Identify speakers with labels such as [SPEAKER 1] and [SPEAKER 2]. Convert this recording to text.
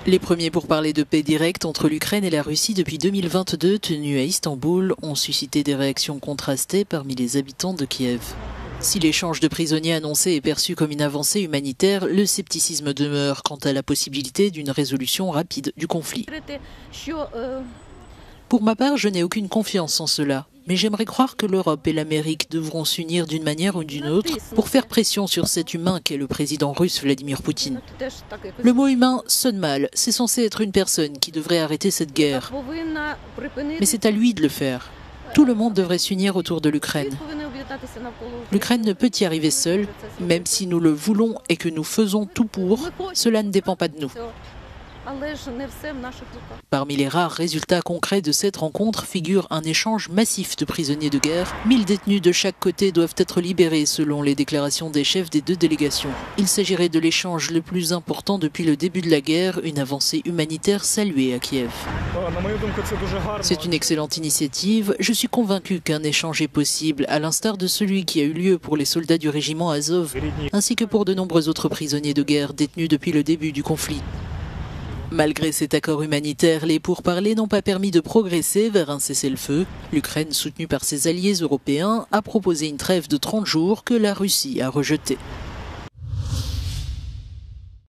[SPEAKER 1] Les premiers pourparlers de paix directe entre l'Ukraine et la Russie depuis 2022, tenus à Istanbul, ont suscité des réactions contrastées parmi les habitants de Kiev. Si l'échange de prisonniers annoncé est perçu comme une avancée humanitaire, le scepticisme demeure quant à la possibilité d'une résolution rapide du conflit. Pour ma part, je n'ai aucune confiance en cela. Mais j'aimerais croire que l'Europe et l'Amérique devront s'unir d'une manière ou d'une autre pour faire pression sur cet humain qu'est le président russe Vladimir Poutine. Le mot humain sonne mal, c'est censé être une personne qui devrait arrêter cette guerre. Mais c'est à lui de le faire. Tout le monde devrait s'unir autour de l'Ukraine. L'Ukraine ne peut y arriver seule, même si nous le voulons et que nous faisons tout pour, cela ne dépend pas de nous. Parmi les rares résultats concrets de cette rencontre figure un échange massif de prisonniers de guerre. 1000 détenus de chaque côté doivent être libérés selon les déclarations des chefs des deux délégations. Il s'agirait de l'échange le plus important depuis le début de la guerre, une avancée humanitaire saluée à Kiev. C'est une excellente initiative. Je suis convaincu qu'un échange est possible, à l'instar de celui qui a eu lieu pour les soldats du régiment Azov, ainsi que pour de nombreux autres prisonniers de guerre détenus depuis le début du conflit. Malgré cet accord humanitaire, les pourparlers n'ont pas permis de progresser vers un cessez-le-feu. L'Ukraine, soutenue par ses alliés européens, a proposé une trêve de 30 jours que la Russie a rejetée.